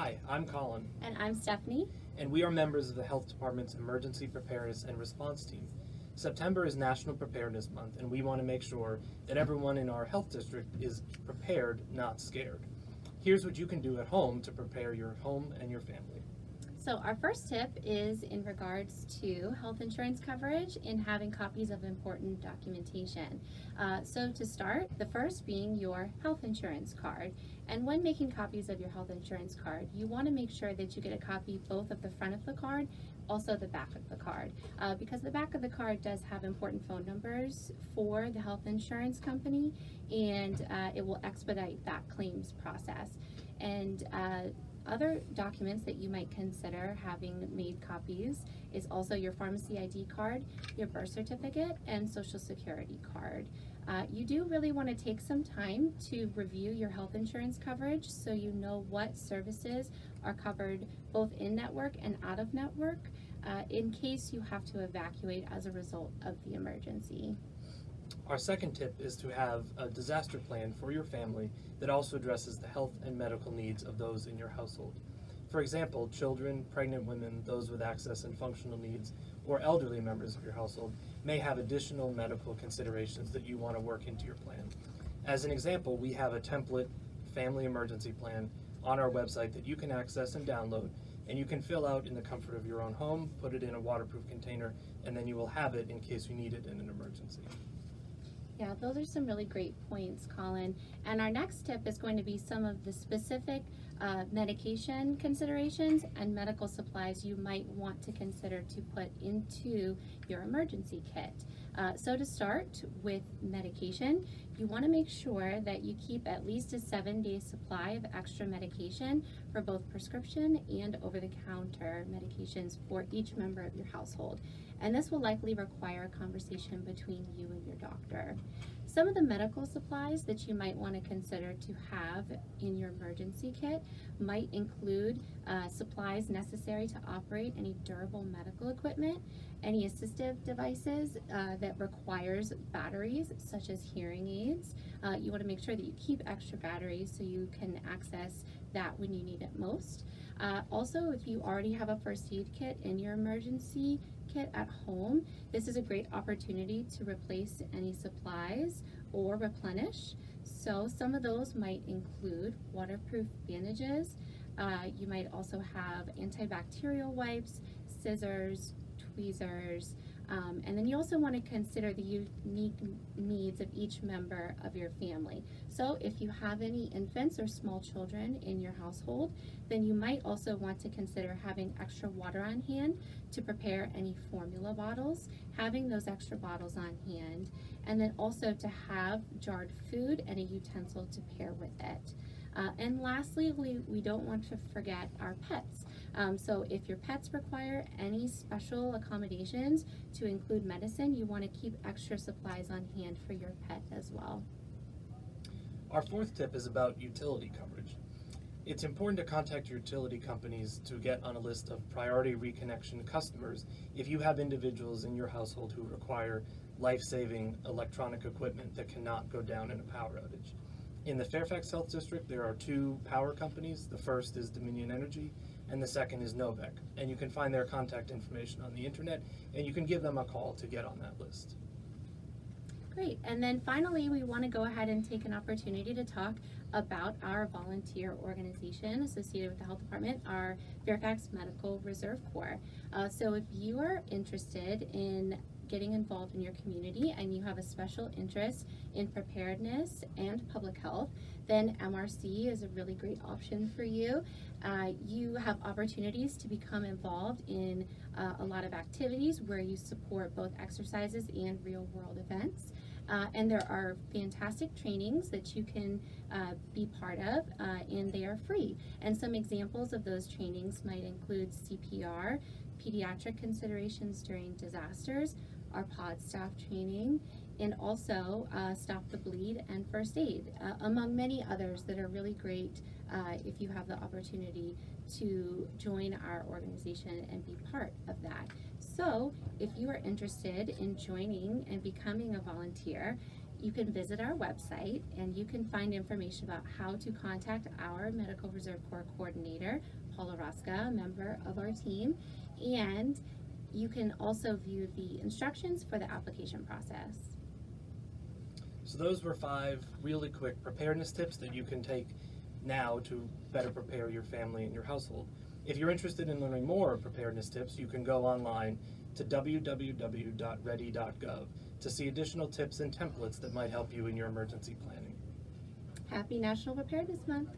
Hi, I'm Colin, And I'm Stephanie. and we are members of the Health Department's Emergency Preparedness and Response Team. September is National Preparedness Month, and we want to make sure that everyone in our health district is prepared, not scared. Here's what you can do at home to prepare your home and your family. So, our first tip is in regards to health insurance coverage and having copies of important documentation. To start, the first being your health insurance card. And when making copies of your health insurance card, you want to make sure that you get a copy both of the front of the card, also the back of the card, because the back of the card does have important phone numbers for the health insurance company, and it will expedite that claims process. And other documents that you might consider having made copies is also your pharmacy ID card, your birth certificate, and social security card. You do really want to take some time to review your health insurance coverage so you know what services are covered both in network and out of network in case you have to evacuate as a result of the emergency. Our second tip is to have a disaster plan for your family that also addresses the health and medical needs of those in your household. For example, children, pregnant women, those with access and functional needs, or elderly members of your household may have additional medical considerations that you want to work into your plan. As an example, we have a template family emergency plan on our website that you can access and download, and you can fill out in the comfort of your own home, put it in a waterproof container, and then you will have it in case you need it in an emergency. Yeah, those are some really great points, Colin. And our next tip is going to be some of the specific medication considerations and medical supplies you might want to consider to put into your emergency kit. To start with medication, you want to make sure that you keep at least a 7-day supply of extra medication for both prescription and over-the-counter medications for each member of your household. And this will likely require a conversation between you and your doctor. Some of the medical supplies that you might want to consider to have in your emergency kit might include supplies necessary to operate any durable medical equipment, any assistive devices that requires batteries, such as hearing aids. You want to make sure that you keep extra batteries so you can access that when you need it most. Also, if you already have a first aid kit in your emergency kit at home, this is a great opportunity to replace any supplies or replenish. So some of those might include waterproof bandages. You might also have antibacterial wipes, scissors, tweezers, and then you also want to consider the unique needs of each member of your family. So if you have any infants or small children in your household, then you might also want to consider having extra water on hand to prepare any formula bottles, having those extra bottles on hand, and then also to have jarred food and a utensil to pair with it. And lastly, we don't want to forget our pets. So if your pets require any special accommodations to include medicine, you want to keep extra supplies on hand for your pet as well. Our fourth tip is about utility coverage. It's important to contact your utility companies to get on a list of priority reconnection customers if you have individuals in your household who require life-saving electronic equipment that cannot go down in a power outage. In the Fairfax Health District, there are two power companies. The first is Dominion Energy, and the second is Novec. And you can find their contact information on the internet, and you can give them a call to get on that list. Great. And then finally, we want to go ahead and take an opportunity to talk about our volunteer organization associated with the health department, our Fairfax Medical Reserve Corps. So if you are interested in getting involved in your community and you have a special interest in preparedness and public health, then MRC is a really great option for you. You have opportunities to become involved in a lot of activities where you support both exercises and real world events. And there are fantastic trainings that you can be part of, and they are free. And some examples of those trainings might include CPR, pediatric considerations during disasters, our pod staff training, and also Stop the Bleed and First Aid, among many others that are really great if you have the opportunity to join our organization and be part of that. So if you are interested in joining and becoming a volunteer, you can visit our website and you can find information about how to contact our Medical Reserve Corps coordinator, Paula Rosca, a member of our team, and you can also view the instructions for the application process. So those were 5 really quick preparedness tips that you can take now to better prepare your family and your household. If you're interested in learning more preparedness tips, you can go online to www.ready.gov to see additional tips and templates that might help you in your emergency planning. Happy National Preparedness Month!